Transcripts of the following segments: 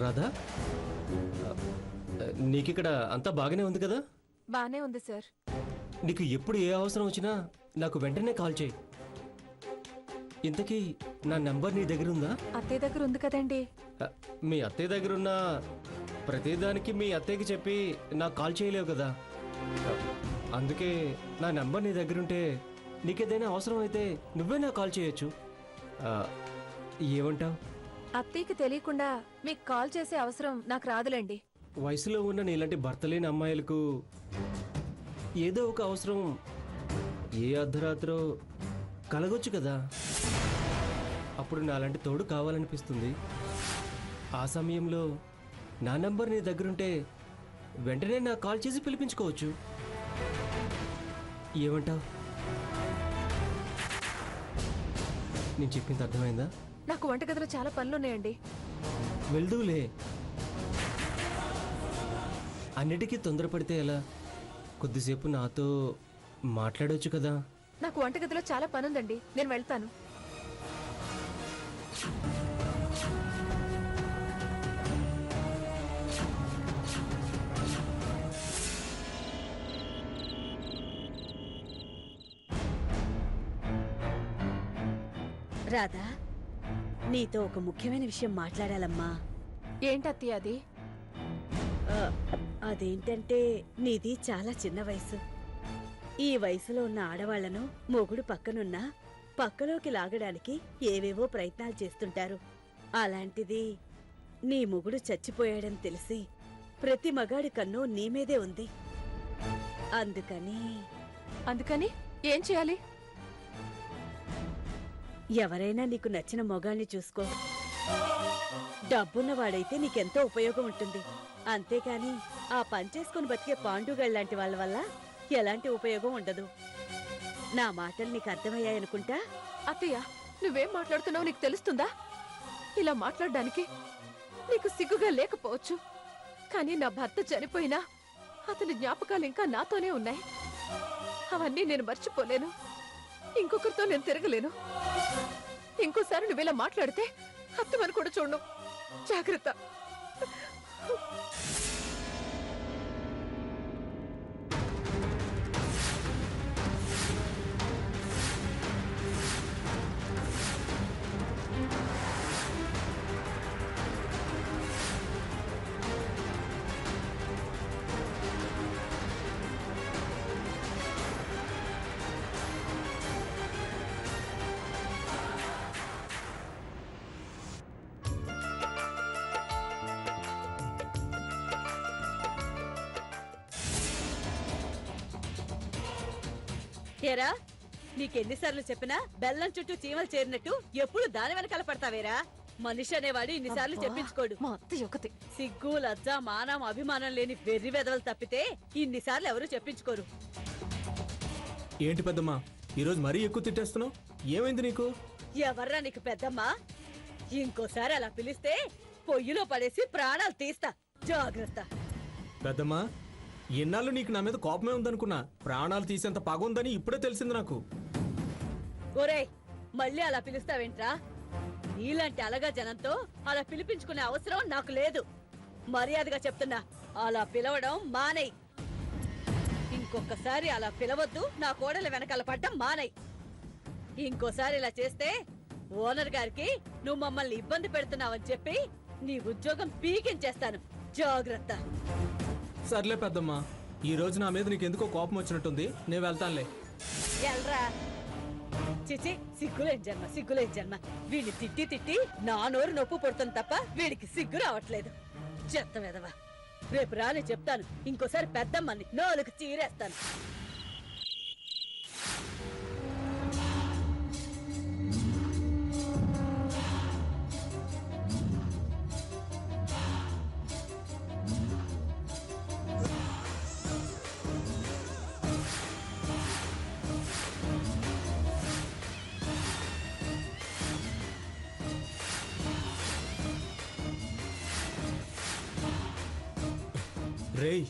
రాధా, నీకిక్కడ అంతా బాగానే ఉంది కదా? బానే ఉంది సార్. నీకు ఎప్పుడు ఏ అవసరం వచ్చినా నాకు వెంటనే కాల్ చేయి. ఇంతకీ నా నంబర్ నీ దగ్గర ఉందా? అత్తయ్య దగ్గర ఉంది కదండి. మీ అత్తయ్య దగ్గరున్న ప్రతిదానికి మీ అత్తయ్యకి చెప్పి నాకు కాల్ చేయలేవు కదా. అందుకే నా నంబర్ నీ దగ్గరుంటే నీకేదైనా అవసరం అయితే నువ్వే నాకు కాల్ చేయొచ్చు. ఏమంటావు? అత్తయ్యకి తెలియకుండా మీకు కాల్ చేసే అవసరం నాకు రాదులేండి. వయసులో ఉన్న నీలాంటి భర్త లేని అమ్మాయిలకు ఏదో ఒక అవసరం ఏ అర్ధరాత్రో కలగొచ్చు కదా. అప్పుడు నాలాంటి తోడు కావాలనిపిస్తుంది. ఆ సమయంలో నా నంబర్ నీ దగ్గరుంటే వెంటనే నాకు కాల్ చేసి పిలిపించుకోవచ్చు. ఏమంటావు? నేను చెప్పింది అర్థమైందా? నాకు వంటగదిలో చాలా పనులున్నాయండి. వెళ్దూలే. అన్నిటికీ తొందరపడితే ఎలా? కొద్దిసేపు నాతో మాట్లాడవచ్చు కదా. నాకు వంటగదిలో చాలా పనుందండి, నేను వెళ్తాను. రాధా, నీతో ఒక ముఖ్యమైన విషయం మాట్లాడాలమ్మా. ఏంటత్తయ్య అది? అదేంటంటే నీది చాలా చిన్న వయసు. ఈ వయసులో ఉన్న ఆడవాళ్లను మొగుడు పక్కనున్నా పక్కలోకి లాగడానికి ఏవేవో ప్రయత్నాలు చేస్తుంటారు. అలాంటిది నీ మొగుడు చచ్చిపోయాడని తెలిసి ప్రతి మగాడి కన్ను నీమీదే ఉంది. అందుకని ఏం చేయాలి? ఎవరైనా నీకు నచ్చిన మొగాన్ని చూసుకో. డబ్బున్నవాడైతే నీకెంతో ఉపయోగం ఉంటుంది. అంతేకాని ఆ పనిచేసుకుని బతికే పాండుగాళ్ళలాంటి వాళ్ళ వల్ల ఎలాంటి ఉపయోగం ఉండదు. నా మాటలు నీకు అర్థమయ్యాయనుకుంటా. అత్తయ్య, నువ్వేం మాట్లాడుతున్నావు నీకు తెలుస్తుందా? ఇలా మాట్లాడడానికి నీకు సిగ్గుగా లేకపోవచ్చు, కానీ నా భర్త చనిపోయినా అతని జ్ఞాపకాలు ఇంకా నాతోనే ఉన్నాయి. అవన్నీ నేను మర్చిపోలేను. ఇంకొకరితో నేను తిరగలేను. ఇంకోసారి నువ్వు ఇలా మాట్లాడితే అత్తమని కూడా చూడను. జాగ్రత్త. ఏరా, నీకెన్నిసార్లు చెప్పినా బెల్లం చుట్టూ చీమలు చేరినట్టు ఎప్పుడు దాని వెనకాల పడతావేరా? మనిషి అనేవాడు ఇన్నిసార్లు చెప్పించుకోడు. మా అత్తయ్య ఒకటి. సిగ్గు, లజ్జ, మానం, అభిమానం లేని వెర్రి వెదవలు తప్పితే ఇన్నిసార్లు ఎవరు చెప్పించుకోరు. ఏంటి పెద్దమ్మా, ఈరోజు మరీ ఎక్కువ తిట్టేస్తున్నావు? ఏమైంది నీకు? ఎవర్రా నీకు పెద్దమ్మా? ఇంకోసారి అలా పిలిస్తే పొయ్యిలో పడేసి ప్రాణాలు తీస్తా. జాగ్రత్త. పెద్దమ్మా, ఎన్నాళ్ళు నీకు నా మీద కోపమే ఉందనుకున్నా. ప్రాణాలు తీసేంత పగ ఉందని ఇప్పుడే తెలిసింది నాకు. ఒరేయ్, మళ్ళీ అలా పిలుస్తావేంట్రా? నీలాంటి అలగా జనంతో అలా పిలిపించుకునే అవసరం నాకు లేదు. మర్యాదగా చెప్తున్నా, అలా పిలవడం మానేయ్. ఇంకొకసారి అలా పిలవద్దు. నా కోడల వెనకాల పడ్డం మానేయ్. ఇంకోసారి ఇలా చేస్తే ఓనర్ గారికి నువ్వు మమ్మల్ని ఇబ్బంది పెడుతున్నావని చెప్పి నీ ఉద్యోగం పీకించేస్తాను. జాగ్రత్త. సర్లే పెద్దమ్మా, ఈ రోజు నా మీద నీకెందుకో కోపం వచ్చినట్టుంది. నేను వెళ్తానులే. ఎల్రా. చిచి, సిగ్గులేని జన్మ, సిగ్గులేని జన్మ. వీడిని తిట్టి తిట్టి నా నోరు నొప్పు పడుతుంది తప్ప వీడికి సిగ్గు రావట్లేదు. చెత్త వెదవా. రేపు రాని చెప్తాను. ఇంకోసారి పెద్దమ్మని నోలుకు చీరేస్తాను. రేయ్,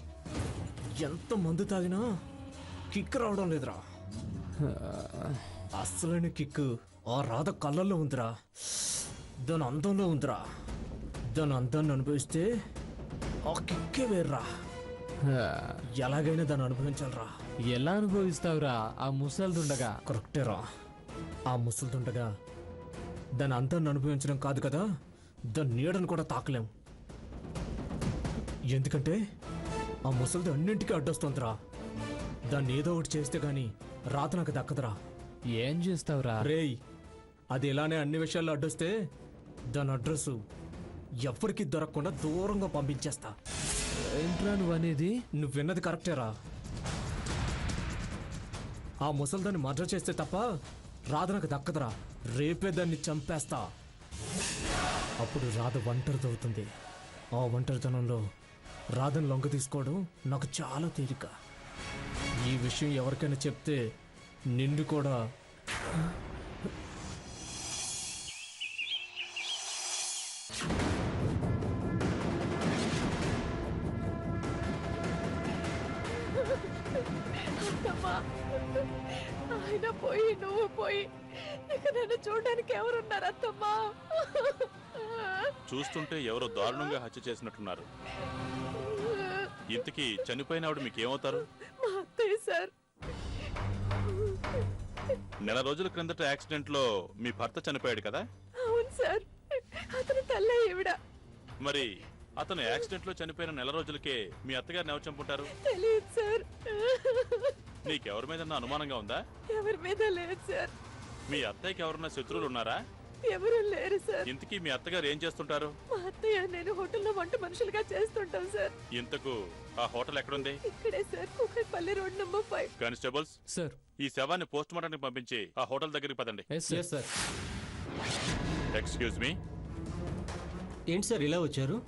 ఎంత మందు తాగినా కిక్ రావడం లేదురా. అస్సలైన కిక్ ఆ రాధ కళ్ళల్లో ఉందిరా, దాని అందంలో ఉందిరా. దాని అంతాన్ని అనుభవిస్తే ఆ కిక్కే వేర్రా. ఎలాగైనా దాన్ని అనుభవించాలరా. ఎలా అనుభవిస్తావురా ఆ ముసల్దుండగా? కరెక్టేరా. ఆ ముసలిదుండగా దాని అంతాన్ని అనుభవించడం కాదు కదా, దాని నీడను కూడా తాకలేం. ఎందుకంటే ఆ ముసలిది అన్నింటికీ అడ్డొస్తుందిరా. దాన్ని ఏదో ఒకటి చేస్తే గాని రాత నాకు దక్కదురా. ఏం చేస్తావురా? రేయ్, అది ఇలానే అన్ని విషయాల్లో అడ్డొస్తే దాని అడ్రస్ ఎవ్వరికి దొరకకుండా దూరంగా పంపించేస్తా. ఏంట్రా నువ్వనేది? నువ్వు విన్నది కరెక్టేరా. ఆ ముసల్దాన్ని మర్డర్ చేస్తే తప్ప రాధ నాకు దక్కదురా. రేపే దాన్ని చంపేస్తా. అప్పుడు రాధ ఒంటరిదవుతుంది. ఆ ఒంటరితనంలో రాధను లొంగ తీసుకోవడం నాకు చాలా తేలిక. ఈ విషయం ఎవరికైనా చెప్తే నిన్ను కూడా. అత్తమ్మా, ఆయన పోయి నువ్వు పోయి ఇక నన్ను చూడడానికి ఎవరున్నారు అత్తమ్మా? చూస్తుంటే ఎవరో దారుణంగా హత్య చేసినట్టున్నారు. ఇంతకీ చనిపోయిన ఆవిడ మీకేమవుతారు? మా అత్తయ్య సార్. నెల రోజుల క్రిందట యాక్సిడెంట్ లో మీ భర్త చనిపోయాడు కదా? అవును సార్, అతను తల్ల ఈవిడ. మరి అతను యాక్సిడెంట్ లో చనిపోయిన నెల రోజులకే మీ అత్తగారిని ఎవరు చంపుంటారు? తెలియదు సార్. నీకెవరి మీద అనుమానంగా ఉందా? ఎవరి మీద లేదు సార్. మీ అత్తయ్యకి ఎవరన్నా శత్రువులు ఉన్నారా? ఎవరు లేరు సార్. ఇంతకీ మీ అత్తగారు ఏం చేస్తుంటారు? మా అత్తయ్య నేను హోటల్లో వంట మనుషులుగా చేస్తుంటాం సార్. ఇంతకు ఆ హోటల్ ఎక్కడుంది? ఇక్కడే sir, Kukatpally road number 5. Constables, sir. ఈ శవాన్ని పోస్ట్ మార్టంకి పంపించి ఆ హోటల్ దగ్గరికి పదండి. Yes sir. ఎక్స్క్యూజ్ మీ, ఏంటి సార్ ఇలా వచ్చారు?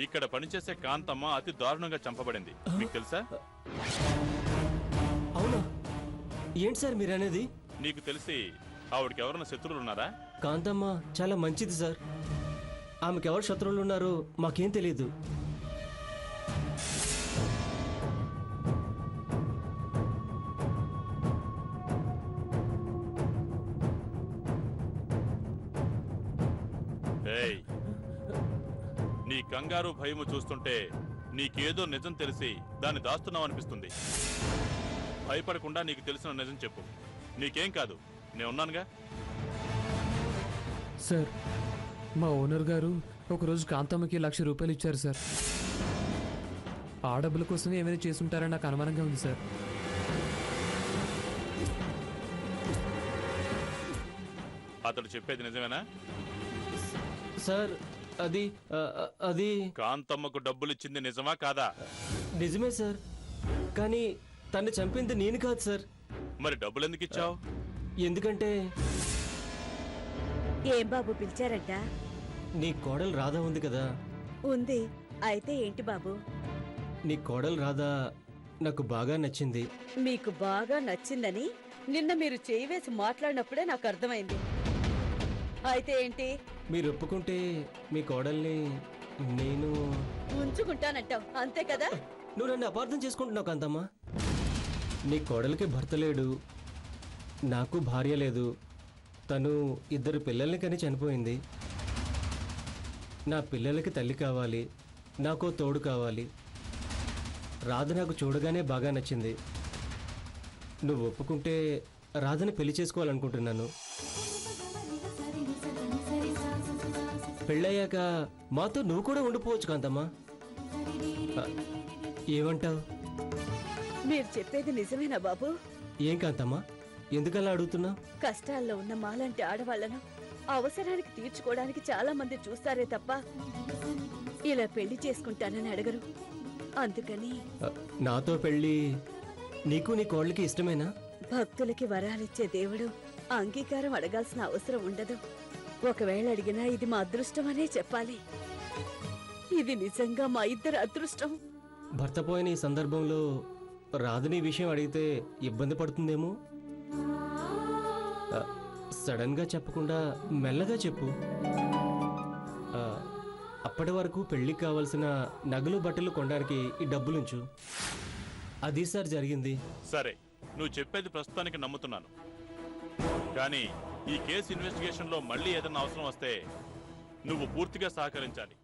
ఇక్కడ పనిచేసే కాంతమ్మ అతి దారుణంగా చంపబడింది. మీకు తెలుసా? అవునా? ఏంటి సార్ మీరు అనేది? నీకు తెలిసి ఆవిడకి ఎవరైనా శత్రువులు ఉన్నారా? కాంతమ్మ చాలా మంచిది సార్. ఆమెకి ఎవరు శత్రువులు ఉన్నారో మాకేం తెలియదు. ఏయ్, నీ కంగారు భయము చూస్తుంటే నీకేదో నిజం తెలిసి దాన్ని దాస్తున్నావు అనిపిస్తుంది. భయపడకుండా నీకు తెలిసిన నిజం చెప్పు. నీకేం కాదు, నేనున్నానుగా. సార్, మా ఓనర్ గారు ఒకరోజు కాంతమ్మకి 1,00,000 రూపాయలు ఇచ్చారు సార్. ఆ డబ్బుల కోసం ఏమైనా చేసుంటారని నాకు అనుమానంగా ఉంది సార్. అతడు చెప్పేది నిజమేనా? సార్ అది అది కాంతమ్మకు డబ్బులు ఇచ్చింది నిజమా కాదా? నిజమే సార్, కానీ తన్ని చంపింది నేను కాదు సార్. మరి డబ్బులు ఎందుకు ఇచ్చావు? ఎందుకంటే ఏం బాబు పిలిచారంట? నీ కోడలు రాధా ఉంది కదా. ఉంది. అయితే ఏంటి బాబు? నీ కోడలు రాధా నాకు బాగా నచ్చింది. మీకు బాగా నచ్చిందని నిన్న మీరు చేయి వేసి మాట్లాడినప్పుడే నాకు అర్థమైంది. అయితే ఏంటి? మీరు ఒప్పుకుంటే మీ కోడల్ని నేను ఉంచుకుంటానంటావు, అంతే కదా? నువ్వు నన్ను అపార్థం చేసుకుంటున్నావు కాంతమ్మ. నీ కోడలికి భర్త లేడు, నాకు భార్య లేదు. తను 2 పిల్లల్ని కని చనిపోయింది. నా పిల్లలకి తల్లి కావాలి, నాకో తోడు కావాలి. రాధ నాకు చూడగానే బాగా నచ్చింది. నువ్వు ఒప్పుకుంటే రాధని పెళ్లి చేసుకోవాలనుకుంటున్నాను. పెళ్ళయ్యాక మాతో నువ్వు కూడా ఉండిపోవచ్చు కాంతమ్మ. ఏమంటావు? మీరు చెప్పేది నిజమేనా బాబు? ఏం కాంతమ్మ, ఎందుకలా అడుగుతున్నావు? కష్టాల్లో ఉన్న మాలాంటి ఆడవాళ్లను అవసరానికి తీర్చుకోవడానికి చాలా మంది చూస్తారే తప్ప ఇలా పెళ్లి చేసుకుంటానని అడగరు. అందుకని నాతో పెళ్ళి నీకు నీ కోళ్ళకి ఇష్టమేనా? భక్తులకి వరాలిచ్చే దేవుడు అంగీకారం అడగాల్సిన అవసరం ఉండదు. ఒకవేళ అడిగినా ఇది మా అదృష్టం అనే చెప్పాలి. ఇది నిజంగా మా ఇద్దరి అదృష్టం. భర్త పోయిన ఈ సందర్భంలో రాధని విషయం అడిగితే ఇబ్బంది పడుతుందేమో. సడన్ గా చెప్పకుండా మెల్లగా చెప్పు. అప్పటి వరకు పెళ్లికి కావాల్సిన నగలు బట్టలు కొనడానికి ఈ డబ్బులుంచు. అది సార్ జరిగింది. సరే, నువ్వు చెప్పేది ప్రస్తుతానికి నమ్ముతున్నాను. కానీ ఈ కేసు ఇన్వెస్టిగేషన్ లో మళ్ళీ ఏదైనా అవసరం వస్తే నువ్వు పూర్తిగా సహకరించాలి.